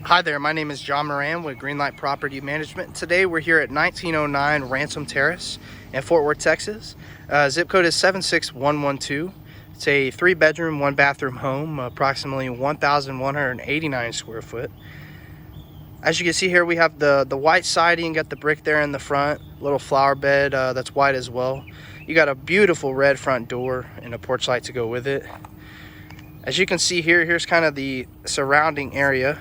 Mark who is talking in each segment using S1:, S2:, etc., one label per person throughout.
S1: Hi there, my name is John Moran with Greenlight Property Management. Today we're here at 1909 Ransom Terrace in Fort Worth, Texas. Zip code is 76112. It's a 3-bedroom, 1-bathroom home, approximately 1,189 square foot. As you can see here, we have the white siding, got the brick there in the front, little flower bed that's white as well. You got a beautiful red front door and a porch light to go with it. As you can see here, here's kind of the surrounding area.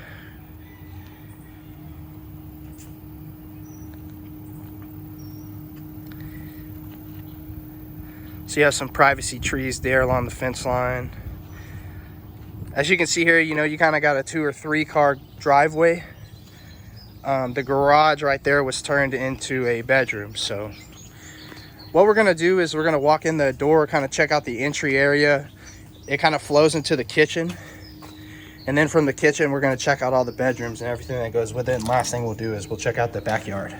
S1: So you have some privacy trees there along the fence line. As you can see here, you kind of got a 2 or 3 car driveway. The garage right there was turned into a bedroom. So what we're gonna do is we're gonna walk in the door, kind of check out the entry area. It kind of flows into the kitchen. And then from the kitchen, we're gonna check out all the bedrooms and everything that goes with it. And last thing we'll do is we'll check out the backyard.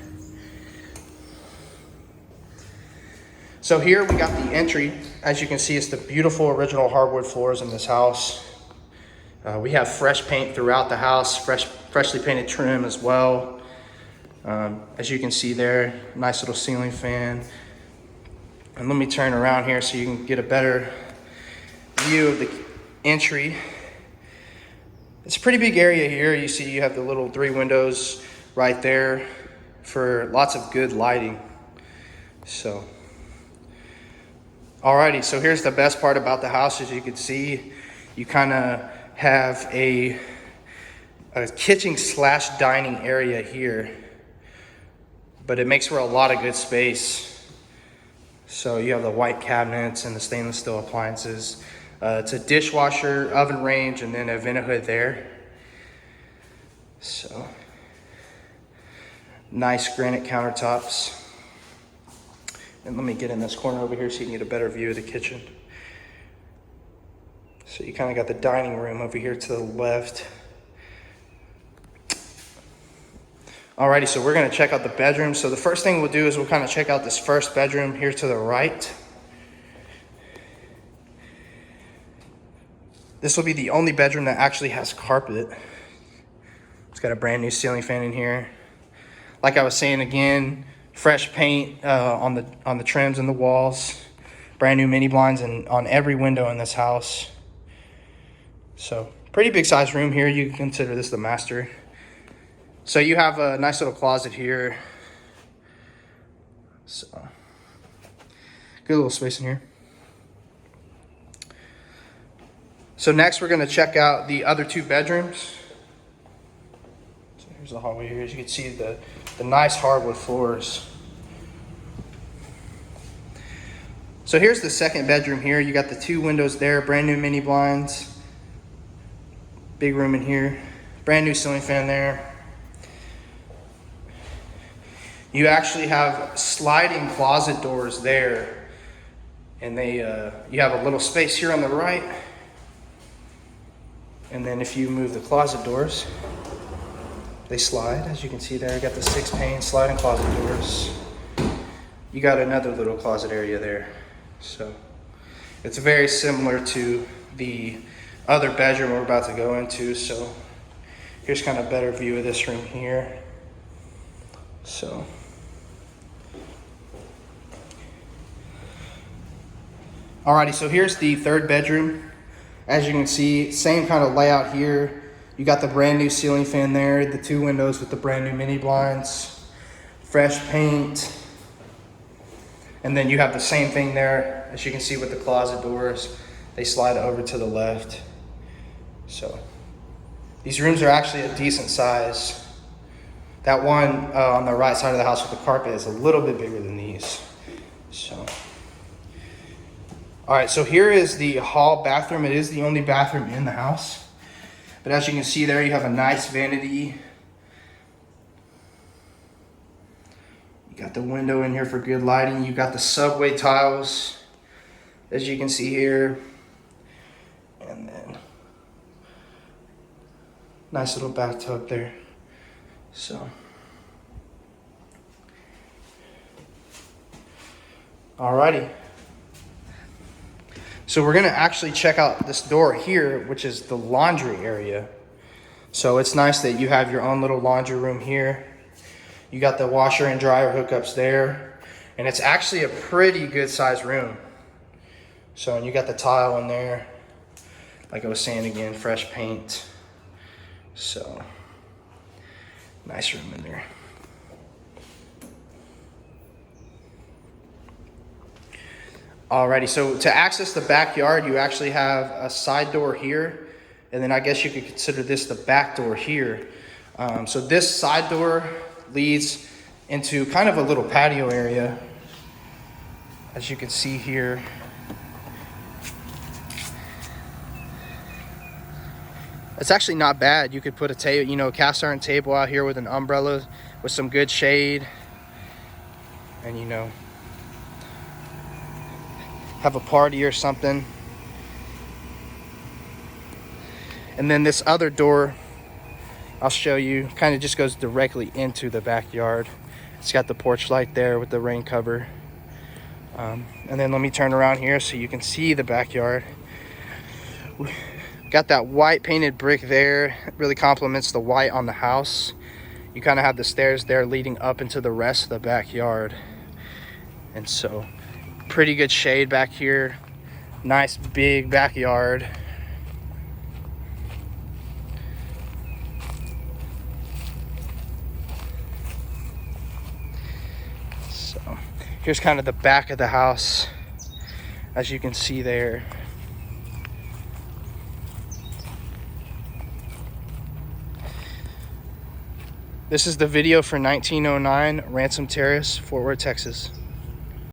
S1: So here we got the entry. As you can see, it's the beautiful original hardwood floors in this house. We have fresh paint throughout the house, freshly painted trim as well. As you can see there, nice little ceiling fan. And let me turn around here so you can get a better view of the entry. It's a pretty big area here. You see you have the little 3 windows right there for lots of good lighting. So alrighty, so here's the best part about the house. As you can see, you kind of have a kitchen / dining area here, but it makes for a lot of good space. So you have the white cabinets and the stainless steel appliances. It's a dishwasher, oven range, and then a vent hood there. So nice granite countertops. And let me get in this corner over here so you can get a better view of the kitchen. So you kind of got the dining room over here to the left. Alrighty, so we're gonna check out the bedroom. So the first thing we'll do is we'll kind of check out this first bedroom here to the right. This will be the only bedroom that actually has carpet. It's got a brand new ceiling fan in here. Like I was saying again, fresh paint on the trims and the walls, brand new mini blinds and on every window in this house. So pretty big size room here. You can consider this the master. So you have a nice little closet here. So good little space in here. So next we're gonna check out the other 2 bedrooms. So here's the hallway here. As you can see, the nice hardwood floors. So here's the second bedroom here. You got the 2 windows there, brand new mini blinds. Big room in here, brand new ceiling fan there. You actually have sliding closet doors there, and you have a little space here on the right. And then if you move the closet doors, they slide. As you can see there, you got the 6-pane sliding closet doors. You got another little closet area there. So it's very similar to the other bedroom we're about to go into. So here's kind of a better view of this room here. So alrighty, so here's the 3rd bedroom. As you can see, same kind of layout here. You got the brand new ceiling fan there, the 2 windows with the brand new mini blinds, fresh paint. And then you have the same thing there, as you can see with the closet doors. They slide over to the left. So these rooms are actually a decent size. That one on the right side of the house with the carpet is a little bit bigger than these. So all right, so here is the hall bathroom. It is the only bathroom in the house. But as you can see there, you have a nice vanity. You got the window in here for good lighting. You got the subway tiles, as you can see here. And then nice little bathtub there. So alrighty. So we're gonna actually check out this door here, which is the laundry area. So it's nice that you have your own little laundry room here. You got the washer and dryer hookups there. And it's actually a pretty good sized room. So, and you got the tile in there. Like I was saying again, fresh paint. So, nice room in there. Alrighty, so to access the backyard, you actually have a side door here. And then I guess you could consider this the back door here. So this side door leads into kind of a little patio area. As you can see here. It's actually not bad. You could put a table, you know, cast iron table out here with an umbrella with some good shade. And, you know, have a party or something. And then this other door, I'll show you, kind of just goes directly into the backyard. It's got the porch light there with the rain cover. And then let me turn around here so you can see the backyard. Got that white painted brick there. It really complements the white on the house. You kind of have the stairs there leading up into the rest of the backyard. And so, pretty good shade back here. Nice big backyard. So, here's kind of the back of the house, as you can see there. This is the video for 1909 Ransom Terrace, Fort Worth, Texas.